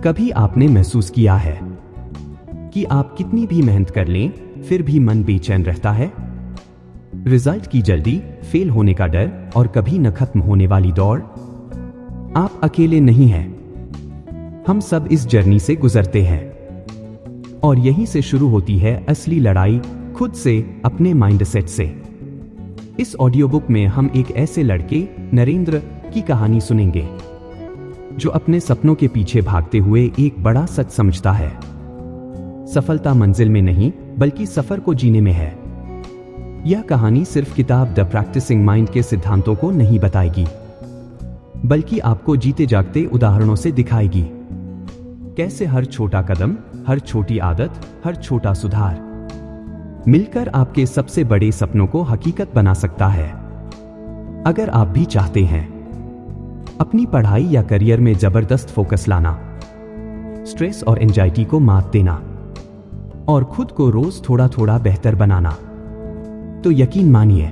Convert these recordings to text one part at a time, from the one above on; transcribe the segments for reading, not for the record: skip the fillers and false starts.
कभी आपने महसूस किया है कि आप कितनी भी मेहनत कर लें फिर भी मन बेचैन रहता है? रिजल्ट की जल्दी, फेल होने का डर और कभी न खत्म होने वाली दौड़। आप अकेले नहीं हैं। हम सब इस जर्नी से गुजरते हैं और यहीं से शुरू होती है असली लड़ाई, खुद से, अपने माइंडसेट से। इस ऑडियो बुक में हम एक ऐसे लड़के नरेंद्र की कहानी सुनेंगे जो अपने सपनों के पीछे भागते हुए एक बड़ा सच समझता है। सफलता मंजिल में नहीं बल्कि सफर को जीने में है। यह कहानी सिर्फ किताब द प्रैक्टिसिंग माइंड के सिद्धांतों को नहीं बताएगी, बल्कि आपको जीते जागते उदाहरणों से दिखाएगी कैसे हर छोटा कदम, हर छोटी आदत, हर छोटा सुधार मिलकर आपके सबसे बड़े सपनों को हकीकत बना सकता है। अगर आप भी चाहते हैं अपनी पढ़ाई या करियर में जबरदस्त फोकस लाना, स्ट्रेस और एंजाइटी को मात देना और खुद को रोज थोड़ा थोड़ा बेहतर बनाना, तो यकीन मानिए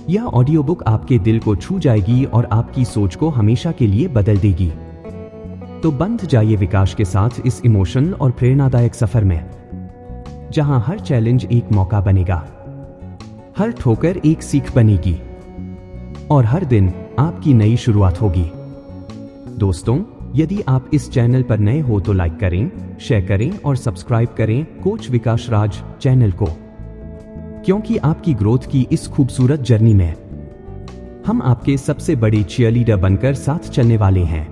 यह ऑडियो बुक आपके दिल को छू जाएगी और आपकी सोच को हमेशा के लिए बदल देगी। तो बंध जाइए विकास के साथ इस इमोशनल और प्रेरणादायक सफर में, जहां हर चैलेंज एक मौका बनेगा, हर ठोकर एक सीख बनेगी और हर दिन आपकी नई शुरुआत होगी। दोस्तों, यदि आप इस चैनल पर नए हो तो लाइक करें, शेयर करें और सब्सक्राइब करें कोच विकास राज चैनल को, क्योंकि आपकी ग्रोथ की इस खूबसूरत जर्नी में हम आपके सबसे बड़े चीयरलीडर बनकर साथ चलने वाले हैं।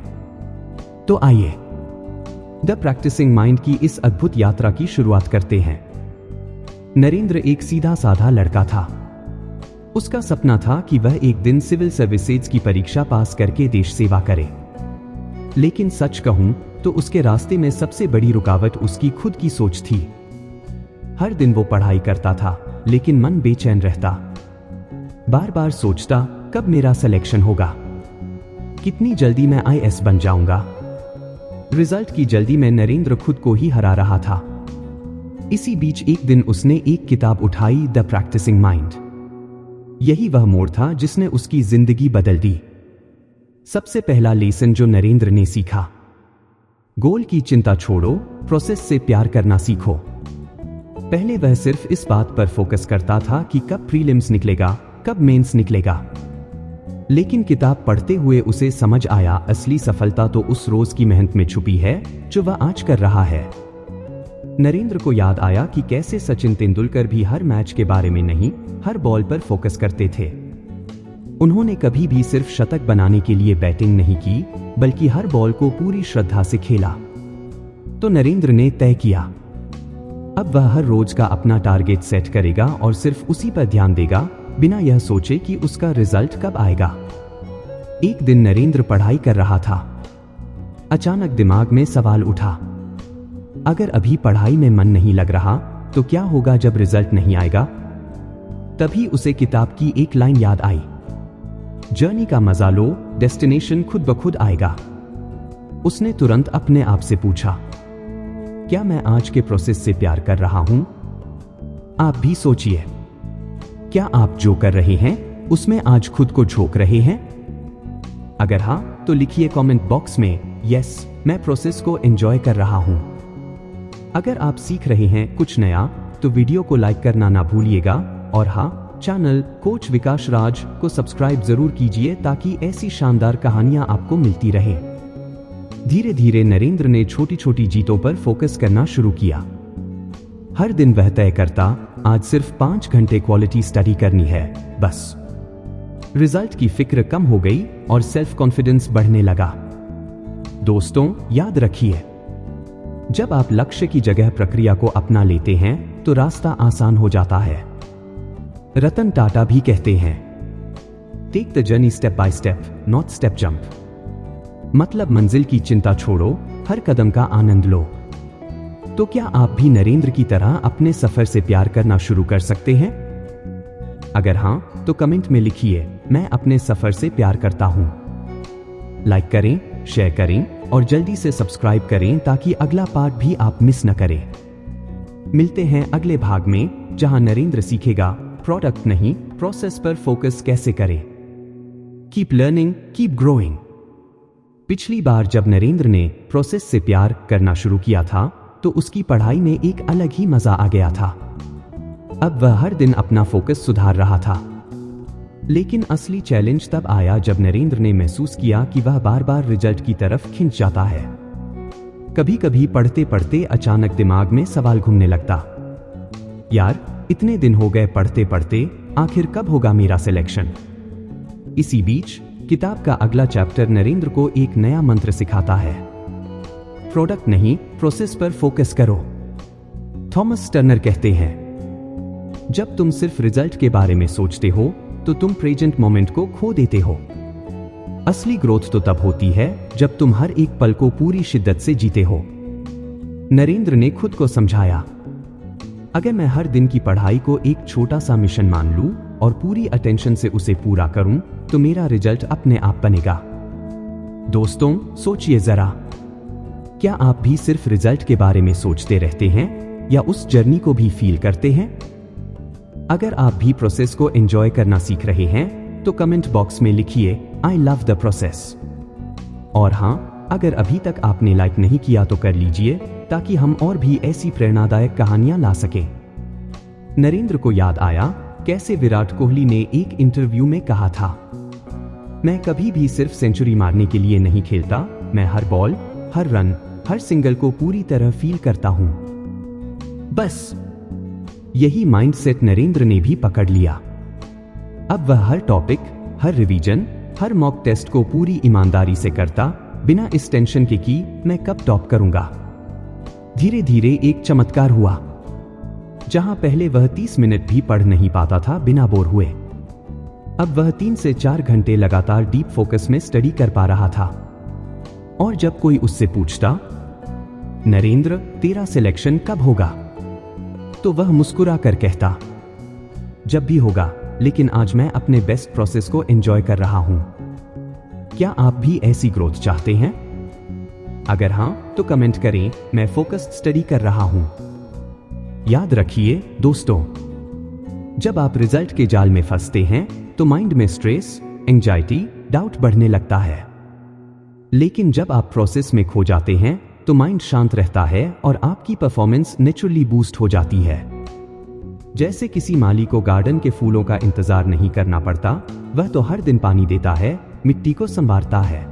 तो आइए द प्रैक्टिसिंग माइंड की इस अद्भुत यात्रा की शुरुआत करते हैं। नरेंद्र एक सीधा साधा लड़का था। उसका सपना था कि वह एक दिन सिविल सर्विसेज की परीक्षा पास करके देश सेवा करे। लेकिन सच कहूं तो उसके रास्ते में सबसे बड़ी रुकावट उसकी खुद की सोच थी। हर दिन वो पढ़ाई करता था, लेकिन मन बेचैन रहता। बार बार सोचता, कब मेरा सिलेक्शन होगा, कितनी जल्दी मैं आईएएस बन जाऊंगा। रिजल्ट की जल्दी में नरेंद्र खुद को ही हरा रहा था। इसी बीच एक दिन उसने एक किताब उठाई, द प्रैक्टिसिंग माइंड। यही वह मोड़ था जिसने उसकी जिंदगी बदल दी। सबसे पहला लेसन जो नरेंद्र ने सीखा, गोल की चिंता छोड़ो, प्रोसेस से प्यार करना सीखो। पहले वह सिर्फ इस बात पर फोकस करता था कि कब प्रीलिम्स निकलेगा, कब मेंस निकलेगा। लेकिन किताब पढ़ते हुए उसे समझ आया, असली सफलता तो उस रोज की मेहनत में छुपी है जो वह आज कर रहा है। नरेंद्र को याद आया कि कैसे सचिन तेंदुलकर भी हर मैच के बारे में नहीं, हर बॉल पर फोकस करते थे। उन्होंने कभी भी सिर्फ शतक बनाने के लिए बैटिंग नहीं की, बल्कि हर बॉल को पूरी श्रद्धा से खेला। तो नरेंद्र ने तय किया, अब वह हर रोज का अपना टारगेट सेट करेगा और सिर्फ उसी पर ध्यान देगा, बिना यह सोचे कि उसका रिजल्ट कब आएगा। एक दिन नरेंद्र पढ़ाई कर रहा था। अचानक दिमाग में सवाल उठा, अगर अभी पढ़ाई में मन नहीं लग रहा तो क्या होगा जब रिजल्ट नहीं आएगा? तभी उसे किताब की एक लाइन याद आई, जर्नी का मजा लो, डेस्टिनेशन खुद ब खुद आएगा। उसने तुरंत अपने आप से पूछा, क्या मैं आज के प्रोसेस से प्यार कर रहा हूं? आप भी सोचिए, क्या आप जो कर रहे हैं उसमें आज खुद को झोंक रहे हैं? अगर हां तो लिखिए कमेंट बॉक्स में, यस, मैं प्रोसेस को एंजॉय कर रहा हूं। अगर आप सीख रहे हैं कुछ नया तो वीडियो को लाइक करना ना भूलिएगा और हाँ, चैनल कोच विकास राज को सब्सक्राइब जरूर कीजिए ताकि ऐसी शानदार कहानियां आपको मिलती रहे। धीरे धीरे नरेंद्र ने छोटी छोटी जीतों पर फोकस करना शुरू किया। हर दिन वह तय करता, आज सिर्फ 5 घंटे क्वालिटी स्टडी करनी है, बस। रिजल्ट की फिक्र कम हो गई और सेल्फ कॉन्फिडेंस बढ़ने लगा। दोस्तों, याद रखिए, जब आप लक्ष्य की जगह प्रक्रिया को अपना लेते हैं तो रास्ता आसान हो जाता है। रतन टाटा भी कहते हैं, take the journey step by step, not step jump. मतलब मंजिल की चिंता छोड़ो, हर कदम का आनंद लो। तो क्या आप भी नरेंद्र की तरह अपने सफर से प्यार करना शुरू कर सकते हैं? अगर हां तो कमेंट में लिखिए, मैं अपने सफर से प्यार करता हूं। लाइक करें, शेयर करें और जल्दी से सब्सक्राइब करें ताकि अगला पार्ट भी आप मिस न करें। मिलते हैं अगले भाग में, जहां नरेंद्र सीखेगा प्रोडक्ट नहीं, प्रोसेस पर फोकस कैसे करें। Keep learning, keep growing. पिछली बार जब नरेंद्र ने प्रोसेस से प्यार करना शुरू किया था तो उसकी पढ़ाई में एक अलग ही मजा आ गया था। अब वह हर दिन अपना फोकस सुधार रहा था। लेकिन असली चैलेंज तब आया जब नरेंद्र ने महसूस किया कि वह बार बार रिजल्ट की तरफ खिंच जाता है। कभी कभी पढ़ते पढ़ते अचानक दिमाग में सवाल घूमने लगता, यार इतने दिन हो गए पढ़ते पढ़ते, आखिर कब होगा मेरा सिलेक्शन। इसी बीच किताब का अगला चैप्टर नरेंद्र को एक नया मंत्र सिखाता है, प्रोडक्ट नहीं प्रोसेस पर फोकस करो। थॉमस टर्नर कहते हैं, जब तुम सिर्फ रिजल्ट के बारे में सोचते हो तो तुम प्रेजेंट मोमेंट को खो देते हो। असली ग्रोथ तो तब होती है जब तुम हर एक पल को पूरी शिद्दत से जीते हो। नरेंद्र ने खुद को समझाया, अगर मैं हर दिन की पढ़ाई को एक छोटा सा मिशन मान लूं और पूरी अटेंशन से उसे पूरा करूं तो मेरा रिजल्ट अपने आप बनेगा। दोस्तों, सोचिए जरा, क्या आप भी सिर्फ रिजल्ट के बारे में सोचते रहते हैं या उस जर्नी को भी फील करते हैं? अगर आप भी प्रोसेस को एंजॉय करना सीख रहे हैं तो कमेंट बॉक्स में लिखिए, आई लव द प्रोसेस। और हाँ, अगर अभी तक आपने लाइक नहीं किया तो कर लीजिए ताकि हम और भी ऐसी प्रेरणादायक कहानियां ला सकें। नरेंद्र को याद आया कैसे विराट कोहली ने एक इंटरव्यू में कहा था, मैं कभी भी सिर्फ सेंचुरी मारने के लिए नहीं खेलता, मैं हर बॉल, हर रन, हर सिंगल को पूरी तरह फील करता हूं। बस यही माइंडसेट नरेंद्र ने भी पकड़ लिया। अब वह हर टॉपिक, हर रिवीजन, हर मॉक टेस्ट को पूरी ईमानदारी से करता, बिना इस टेंशन के कि मैं कब टॉप करूंगा। धीरे धीरे एक चमत्कार हुआ। जहां पहले वह 30 मिनट भी पढ़ नहीं पाता था बिना बोर हुए, अब वह 3 से 4 घंटे लगातार डीप फोकस में स्टडी कर पा रहा था। और जब कोई उससे पूछता, नरेंद्र तेरा सिलेक्शन कब होगा, तो वह मुस्कुरा कर कहता, जब भी होगा, लेकिन आज मैं अपने बेस्ट प्रोसेस को एंजॉय कर रहा हूं। क्या आप भी ऐसी ग्रोथ चाहते हैं? अगर हां तो कमेंट करें, मैं फोकस्ड स्टडी कर रहा हूं। याद रखिए दोस्तों, जब आप रिजल्ट के जाल में फंसते हैं तो माइंड में स्ट्रेस, एंजाइटी, डाउट बढ़ने लगता है। लेकिन जब आप प्रोसेस में खो जाते हैं तो माइंड शांत रहता है और आपकी परफॉर्मेंस नेचुरली बूस्ट हो जाती है। जैसे किसी माली को गार्डन के फूलों का इंतजार नहीं करना पड़ता, वह तो हर दिन पानी देता है, मिट्टी को संवारता है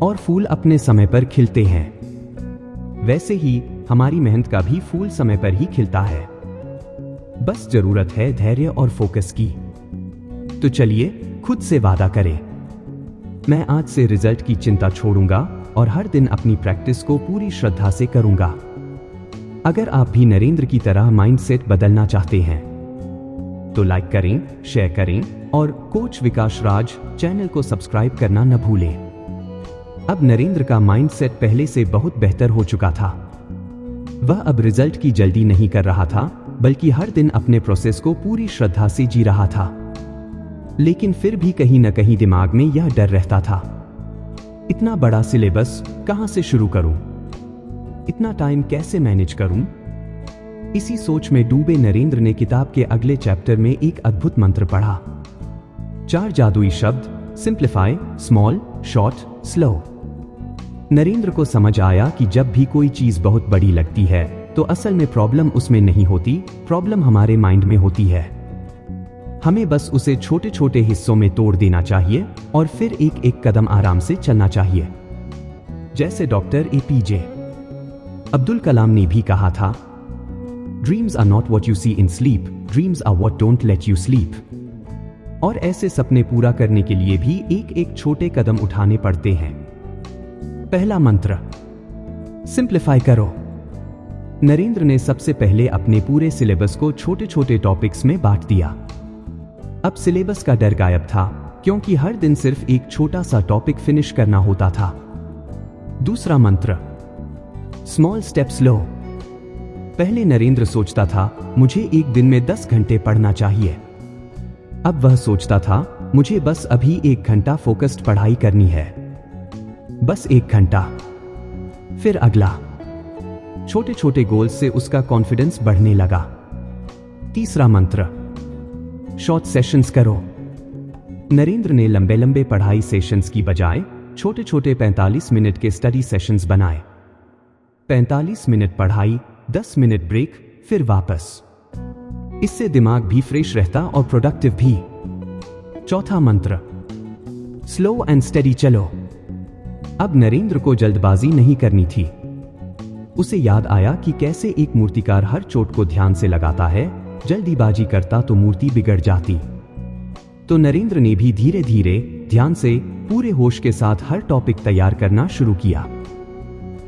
और फूल अपने समय पर खिलते हैं। वैसे ही हमारी मेहनत का भी फूल समय पर ही खिलता है। बस जरूरत है धैर्य और फोकस की। तो चलिए खुद से वादा करें, मैं आज से रिजल्ट की चिंता छोड़ूंगा और हर दिन अपनी प्रैक्टिस को पूरी श्रद्धा से करूंगा। अगर आप भी नरेंद्र की तरह माइंडसेट बदलना चाहते हैं तो लाइक करें, शेयर करें और कोच विकास राज चैनल को सब्सक्राइब करना न भूलें। अब नरेंद्र का माइंडसेट पहले से बहुत बेहतर हो चुका था। वह अब रिजल्ट की जल्दी नहीं कर रहा था, बल्कि हर दिन अपने प्रोसेस को पूरी श्रद्धा से जी रहा था। लेकिन फिर भी कहीं न कहीं दिमाग में यह डर रहता था, इतना बड़ा सिलेबस कहां से शुरू करूं? इतना टाइम कैसे मैनेज करूं? इसी सोच में डूबे नरेंद्र ने किताब के अगले चैप्टर में एक अद्भुत मंत्र पढ़ा। 4 जादुई शब्द, simplify, small, short, slow. Narendra को समझ आया कि जब भी कोई चीज बहुत बड़ी लगती है तो असल में प्रॉब्लम उसमें नहीं होती, प्रॉब्लम हमारे माइंड में होती है। हमें बस उसे छोटे छोटे हिस्सों में तोड़ देना चाहिए और फिर एक एक कदम आराम से चलना चाहिए। जैसे डॉक्टर APJ अब्दुल कलाम ने भी कहा था, dreams are not what you see in sleep, dreams are what don't let you sleep. और ऐसे सपने पूरा करने के लिए भी एक एक छोटे कदम उठाने पड़ते हैं। पहला मंत्र, सिंप्लीफाई करो। नरेंद्र ने सबसे पहले अपने पूरे सिलेबस को छोटे छोटे टॉपिक्स में बांट दिया। अब सिलेबस का डर गायब था, क्योंकि हर दिन सिर्फ एक छोटा सा टॉपिक फिनिश करना होता था। दूसरा मंत्र, स्मॉल स्टेप्स लो। पहले नरेंद्र सोचता था, मुझे एक दिन में 10 घंटे पढ़ना चाहिए। अब वह सोचता था, मुझे बस अभी 1 घंटा फोकस्ड पढ़ाई करनी है, बस 1 घंटा। फिर अगला। छोटे छोटे गोल्स से उसका कॉन्फिडेंस बढ़ने लगा। तीसरा मंत्र, शॉर्ट सेशंस करो। नरेंद्र ने लंबे लंबे पढ़ाई सेशंस की बजाय छोटे छोटे 45 मिनट के स्टडी सेशंस बनाए। 45 मिनट पढ़ाई, 10 मिनट ब्रेक, फिर वापस। इससे दिमाग भी फ्रेश रहता और प्रोडक्टिव भी। चौथा मंत्र, स्लो एंड स्टेडी चलो। अब नरेंद्र को जल्दबाजी नहीं करनी थी। उसे याद आया कि कैसे एक मूर्तिकार हर चोट को ध्यान से लगाता है। जल्दीबाजी करता तो मूर्ति बिगड़ जाती। तो नरेंद्र ने भी धीरे धीरे ध्यान से पूरे होश के साथ हर टॉपिक तैयार करना शुरू किया।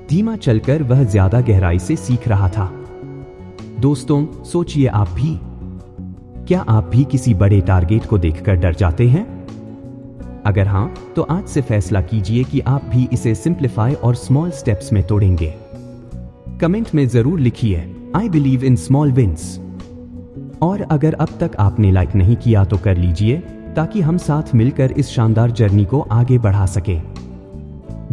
धीमा चलकर वह ज्यादा गहराई से सीख रहा था। दोस्तों, सोचिए आप भी। क्या आप भी किसी बड़े टारगेट को देखकर डर जाते हैं? अगर हां, तो आज से फैसला कीजिए कि आप भी इसे सिंप्लीफाई और स्मॉल स्टेप्स में तोड़ेंगे। कमेंट में जरूर लिखिए, I believe in small wins. और अगर अब तक आपने लाइक नहीं किया तो कर लीजिए, ताकि हम साथ मिलकर इस शानदार जर्नी को आगे बढ़ा सके।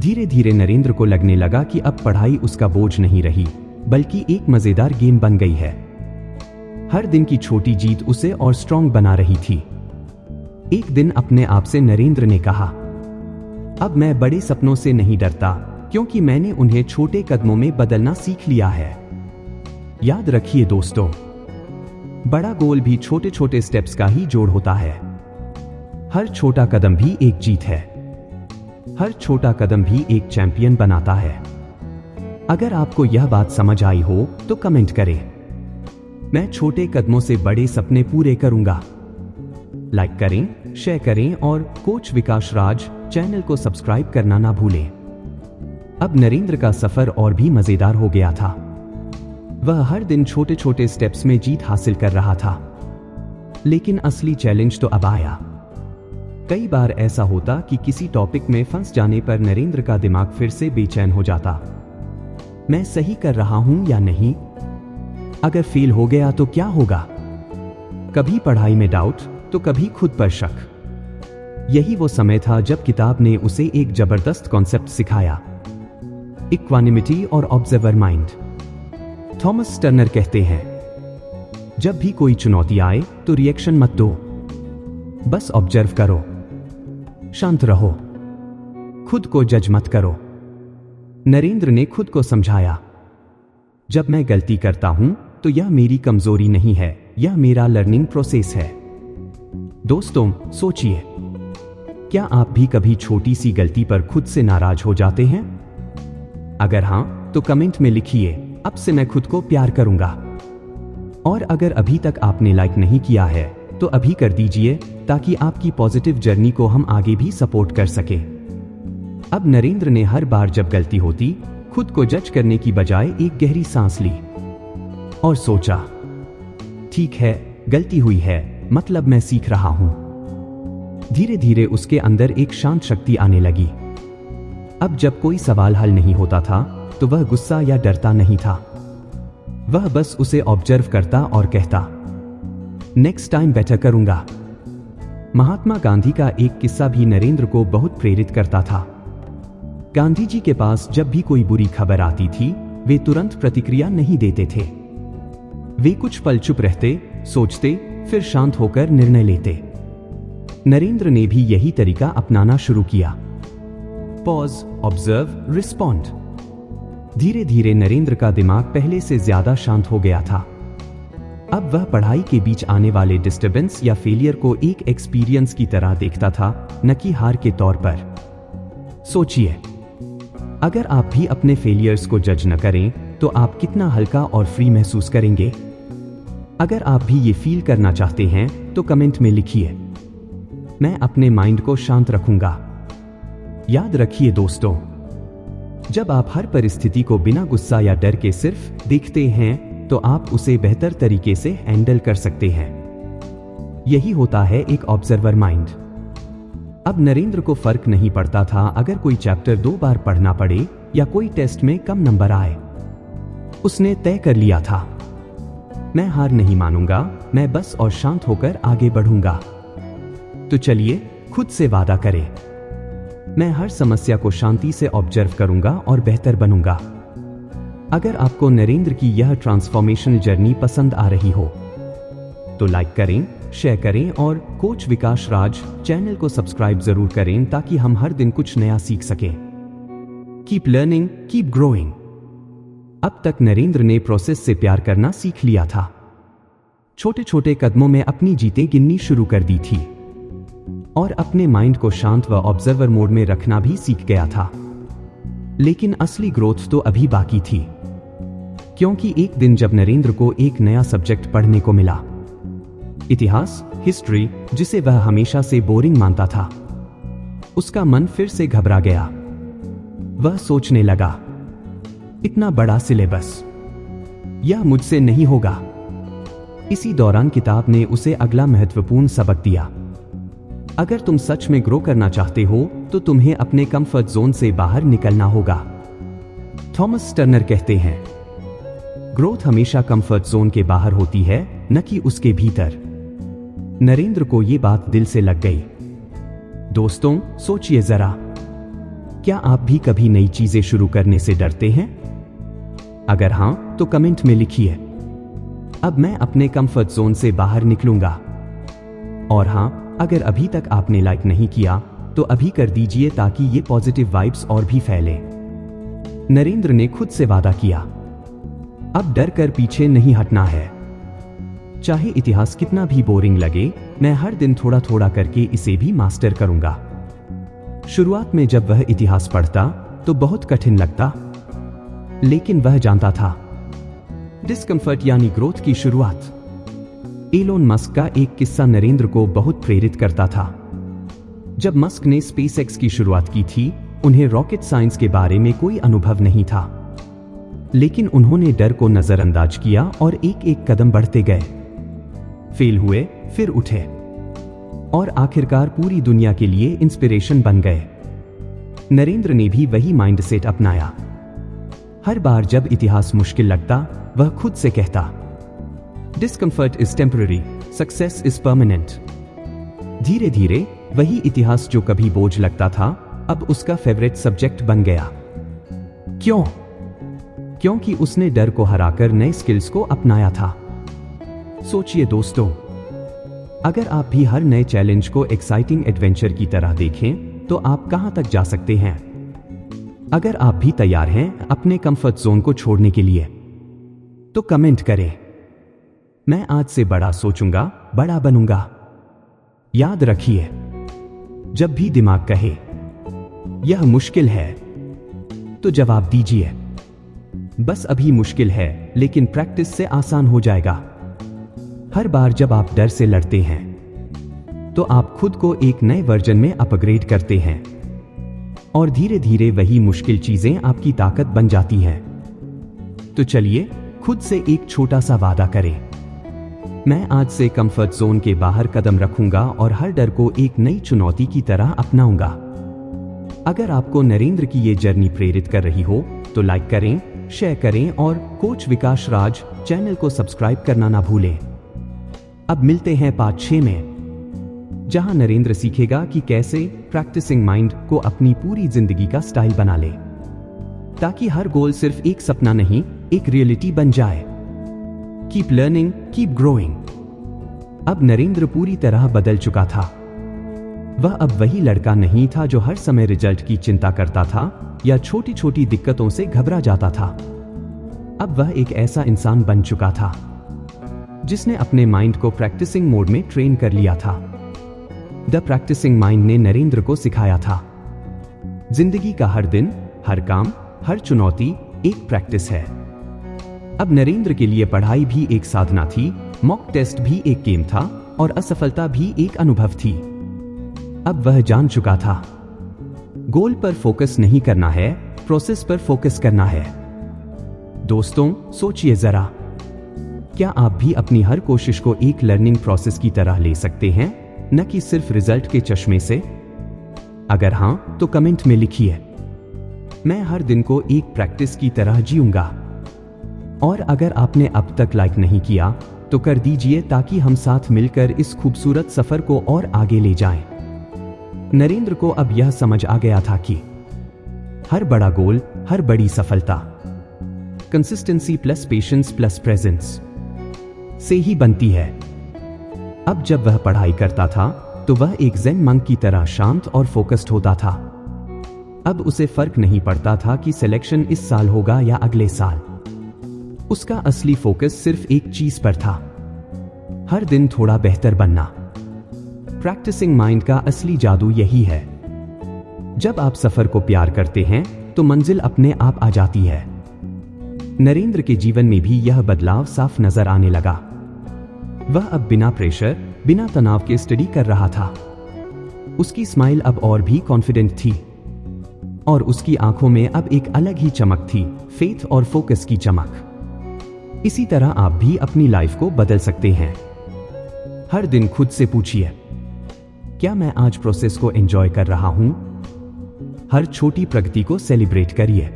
धीरे धीरे नरेंद्र को लगने लगा कि अब पढ़ाई उसका बोझ नहीं रही, बल्कि एक मजेदार गेम बन गई है। हर दिन की छोटी जीत उसे और स्ट्रांग बना रही थी। एक दिन अपने आप से नरेंद्र ने कहा, अब मैं बड़े सपनों से नहीं डरता, क्योंकि मैंने उन्हें छोटे कदमों में बदलना सीख लिया है। याद रखिए दोस्तों, बड़ा गोल भी छोटे छोटे स्टेप्स का ही जोड़ होता है। हर छोटा कदम भी एक जीत है। हर छोटा कदम भी एक चैंपियन बनाता है। अगर आपको यह बात समझ आई हो तो कमेंट करें, मैं छोटे कदमों से बड़े सपने पूरे करूंगा। लाइक करें, शेयर करें और कोच विकास राज चैनल को सब्सक्राइब करना ना भूलें। अब नरेंद्र का सफर और भी मजेदार हो गया था। वह हर दिन छोटे छोटे स्टेप्स में जीत हासिल कर रहा था। लेकिन असली चैलेंज तो अब आया। कई बार ऐसा होता कि किसी टॉपिक में फंस जाने पर नरेंद्र का दिमाग फिर से बेचैन हो जाता। मैं सही कर रहा हूं या नहीं? अगर फेल हो गया तो क्या होगा? कभी पढ़ाई में डाउट तो कभी खुद पर शक। यही वो समय था जब किताब ने उसे एक जबरदस्त कॉन्सेप्ट सिखाया, इक्वानिमिटी और ऑब्जर्वर माइंड। थॉमस टर्नर कहते हैं, जब भी कोई चुनौती आए तो रिएक्शन मत दो, बस ऑब्जर्व करो, शांत रहो, खुद को जज मत करो। नरेंद्र ने खुद को समझाया, जब मैं गलती करता हूं तो यह मेरी कमजोरी नहीं है, यह मेरा लर्निंग प्रोसेस है। दोस्तों, सोचिए, क्या आप भी कभी छोटी सी गलती पर खुद से नाराज हो जाते हैं? अगर हां, तो कमेंट में लिखिए, अब से मैं खुद को प्यार करूंगा। और अगर अभी तक आपने लाइक नहीं किया है तो अभी कर दीजिए, ताकि आपकी पॉजिटिव जर्नी को हम आगे भी सपोर्ट कर सके। अब नरेंद्र ने हर बार जब गलती होती, खुद को जज करने की बजाय एक गहरी सांस ली और सोचा, ठीक है, गलती हुई है, मतलब मैं सीख रहा हूं। धीरे धीरे उसके अंदर एक शांत शक्ति आने लगी। अब जब कोई सवाल हल नहीं होता था तो वह गुस्सा या डरता नहीं था। वह बस उसे ऑब्जर्व करता और कहता, नेक्स्ट टाइम बेटर करूंगा। महात्मा गांधी का एक किस्सा भी नरेंद्र को बहुत प्रेरित करता था। गांधी जी के पास जब भी कोई बुरी खबर आती थी, वे तुरंत प्रतिक्रिया नहीं देते थे। वे कुछ पल चुप रहते, सोचते, फिर शांत होकर निर्णय लेते। नरेंद्र ने भी यही तरीका अपनाना शुरू किया। Pause, observe, respond. धीरे धीरे नरेंद्र का दिमाग पहले से ज्यादा शांत हो गया था। अब वह पढ़ाई के बीच आने वाले डिस्टर्बेंस या फेलियर को एक एक्सपीरियंस की तरह देखता था, न कि हार के तौर पर। सोचिए, अगर आप भी अपने फेलियर्स को जज न करें तो आप कितना हल्का और फ्री महसूस करेंगे। अगर आप भी ये फील करना चाहते हैं तो कमेंट में लिखिए, मैं अपने माइंड को शांत रखूंगा। याद रखिए दोस्तों, जब आप हर परिस्थिति को बिना गुस्सा या डर के सिर्फ देखते हैं तो आप उसे बेहतर तरीके से हैंडल कर सकते हैं। यही होता है एक ऑब्जर्वर माइंड। अब नरेंद्र को फर्क नहीं पड़ता था अगर कोई चैप्टर 2 बार पढ़ना पड़े या कोई टेस्ट में कम नंबर आए। उसने तय कर लिया था, मैं हार नहीं मानूंगा, मैं बस और शांत होकर आगे बढ़ूंगा। तो चलिए खुद से वादा करें, मैं हर समस्या को शांति से ऑब्जर्व करूंगा और बेहतर बनूंगा। अगर आपको नरेंद्र की यह ट्रांसफॉर्मेशनल जर्नी पसंद आ रही हो तो लाइक करें, शेयर करें और कोच विकास राज चैनल को सब्सक्राइब जरूर करें ताकि हम हर दिन कुछ नया सीख सकें। Keep learning, keep growing. अब तक नरेंद्र ने प्रोसेस से प्यार करना सीख लिया था। छोटे छोटे कदमों में अपनी जीतें गिननी शुरू कर दी थी और अपने माइंड को शांत व ऑब्जर्वर मोड में रखना भी सीख गया था। लेकिन असली ग्रोथ तो अभी बाकी थी, क्योंकि एक दिन जब नरेंद्र को एक नया सब्जेक्ट पढ़ने को मिला, इतिहास, हिस्ट्री, जिसे वह हमेशा से बोरिंग मानता था, उसका मन फिर से घबरा गया। वह सोचने लगा, इतना बड़ा सिलेबस, यह मुझसे नहीं होगा। इसी दौरान किताब ने उसे अगला महत्वपूर्ण सबक दिया। अगर तुम सच में ग्रो करना चाहते हो तो तुम्हें अपने कंफर्ट जोन से बाहर निकलना होगा। थॉमस टर्नर कहते हैं, ग्रोथ हमेशा कंफर्ट जोन के बाहर होती है, न कि उसके भीतर। नरेंद्र को यह बात दिल से लग गई। दोस्तों, सोचिए जरा, क्या आप भी कभी नई चीजें शुरू करने से डरते हैं? अगर हां, तो कमेंट में लिखिए, अब मैं अपने कंफर्ट जोन से बाहर निकलूंगा। और हां, अगर अभी तक आपने लाइक नहीं किया तो अभी कर दीजिए ताकि ये पॉजिटिव वाइब्स और भी फैले। नरेंद्र ने खुद से वादा किया, अब डर कर पीछे नहीं हटना है। चाहे इतिहास कितना भी बोरिंग लगे, मैं हर दिन थोड़ा थोड़ा करके इसे भी मास्टर करूंगा। शुरुआत में जब वह इतिहास पढ़ता तो बहुत कठिन लगता, लेकिन वह जानता था डिस्कम्फर्ट यानी ग्रोथ की शुरुआत। एलोन मस्क का एक किस्सा नरेंद्र को बहुत प्रेरित करता था। जब मस्क ने स्पेसएक्स की शुरुआत की थी, उन्हें रॉकेट साइंस के बारे में कोई अनुभव नहीं था, लेकिन उन्होंने डर को नजरअंदाज किया और एक एक कदम बढ़ते गए। फेल हुए, फिर उठे और आखिरकार पूरी दुनिया के लिए इंस्पिरेशन बन गए। नरेंद्र ने भी वही माइंडसेट अपनाया। हर बार जब इतिहास मुश्किल लगता, वह खुद से कहता, discomfort is temporary, success is permanent. धीरे धीरे वही इतिहास जो कभी बोझ लगता था, अब उसका फेवरेट सब्जेक्ट बन गया। क्यों? क्योंकि उसने डर को हराकर नए स्किल्स को अपनाया था। सोचिए दोस्तों, अगर आप भी हर नए चैलेंज को एक्साइटिंग एडवेंचर की तरह देखें तो आप कहां तक जा सकते हैं। अगर आप भी तैयार हैं अपने कंफर्ट जोन को छोड़ने के लिए, तो कमेंट करें, मैं आज से बड़ा सोचूंगा, बड़ा बनूंगा। याद रखिए, जब भी दिमाग कहे यह मुश्किल है, तो जवाब दीजिए, बस अभी मुश्किल है, लेकिन प्रैक्टिस से आसान हो जाएगा। हर बार जब आप डर से लड़ते हैं, तो आप खुद को एक नए वर्जन में अपग्रेड करते हैं और धीरे धीरे वही मुश्किल चीजें आपकी ताकत बन जाती हैं। तो चलिए खुद से एक छोटा सा वादा करें, मैं आज से कंफर्ट जोन के बाहर कदम रखूंगा और हर डर को एक नई चुनौती की तरह अपनाऊंगा। अगर आपको नरेंद्र की ये जर्नी प्रेरित कर रही हो तो लाइक करें, शेयर करें और कोच विकास राज चैनल को सब्सक्राइब करना ना भूलें। अब मिलते हैं पार्ट 6 में, जहां नरेंद्र सीखेगा कि कैसे प्रैक्टिसिंग माइंड को अपनी पूरी जिंदगी का स्टाइल बना ले, ताकि हर गोल सिर्फ एक सपना नहीं, एक रियलिटी बन जाए। Keep learning, keep growing. अब नरेंद्र पूरी तरह बदल चुका था। वह अब वही लड़का नहीं था जो हर समय रिजल्ट की चिंता करता था या छोटी छोटी दिक्कतों से घबरा जाता था। अब वह एक ऐसा इंसान बन चुका था जिसने अपने माइंड को प्रैक्टिसिंग मोड में ट्रेन कर लिया था। द प्रैक्टिसिंग माइंड ने नरेंद्र को सिखाया था, जिंदगी का हर दिन, हर काम, हर चुनौती एक प्रैक्टिस है। अब नरेंद्र के लिए पढ़ाई भी एक साधना थी, मॉक टेस्ट भी एक गेम था और असफलता भी एक अनुभव थी। अब वह जान चुका था, गोल पर फोकस नहीं करना है, प्रोसेस पर फोकस करना है। दोस्तों, सोचिए जरा, क्या आप भी अपनी हर कोशिश को एक लर्निंग प्रोसेस की तरह ले सकते हैं, न कि सिर्फ रिजल्ट के चश्मे से? अगर हां, तो कमेंट में लिखिए, मैं हर दिन को एक प्रैक्टिस की तरह जीऊंगा। और अगर आपने अब तक लाइक नहीं किया तो कर दीजिए ताकि हम साथ मिलकर इस खूबसूरत सफर को और आगे ले जाएं। नरेंद्र को अब यह समझ आ गया था कि हर बड़ा गोल, हर बड़ी सफलता consistency plus patience plus presence से ही बनती है। अब जब वह पढ़ाई करता था तो वह एक ज़ेन मंक की तरह शांत और फोकस्ड होता था। अब उसे फर्क नहीं पड़ता था कि सिलेक्शन इस साल होगा या अगले साल। उसका असली फोकस सिर्फ एक चीज पर था, हर दिन थोड़ा बेहतर बनना। प्रैक्टिसिंग माइंड का असली जादू यही है। जब आप सफर को प्यार करते हैं तो मंजिल अपने आप आ जाती है। नरेंद्र के जीवन में भी यह बदलाव साफ नजर आने लगा। वह अब बिना प्रेशर, बिना तनाव के स्टडी कर रहा था। उसकी स्माइल अब और भी कॉन्फिडेंट थी और उसकी आंखों में अब एक अलग ही चमक थी, फेथ और फोकस की चमक। इसी तरह आप भी अपनी लाइफ को बदल सकते हैं। हर दिन खुद से पूछिए, क्या मैं आज प्रोसेस को एंजॉय कर रहा हूं? हर छोटी प्रगति को सेलिब्रेट करिए।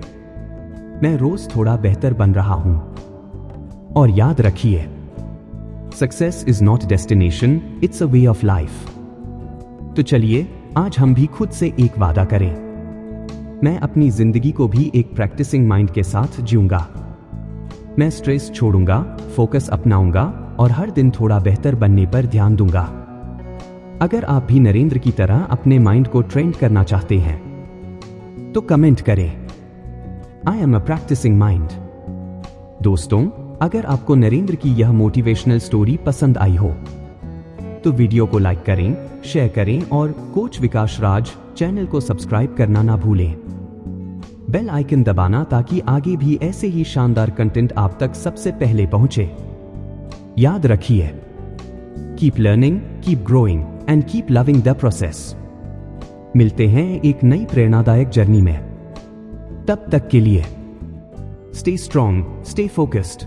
मैं रोज थोड़ा बेहतर बन रहा हूं। और याद रखिए, success is not destination, it's a way of life. तो चलिए आज हम भी खुद से एक वादा करें। मैं अपनी जिंदगी को भी एक प्रैक्टिसिंग माइंड के साथ जीऊंगा। मैं स्ट्रेस छोड़ूंगा, फोकस अपनाऊंगा और हर दिन थोड़ा बेहतर बनने पर ध्यान दूंगा। अगर आप भी नरेंद्र की तरह अपने माइंड को ट्रेन करना चाहते हैं तो कमेंट करें, I am a practising mind. दोस्तों, अगर आपको नरेंद्र की यह मोटिवेशनल स्टोरी पसंद आई हो तो वीडियो को लाइक करें, शेयर करें और कोच विकास राज चैनल को सब्सक्राइब करना ना भूलें। बेल आइकन दबाना ताकि आगे भी ऐसे ही शानदार कंटेंट आप तक सबसे पहले पहुंचे। याद रखिए, keep learning, keep growing and keep loving the process. मिलते हैं एक नई प्रेरणादायक जर्नी में। तब तक के लिए स्टे स्ट्रॉन्ग, स्टे फोकस्ड।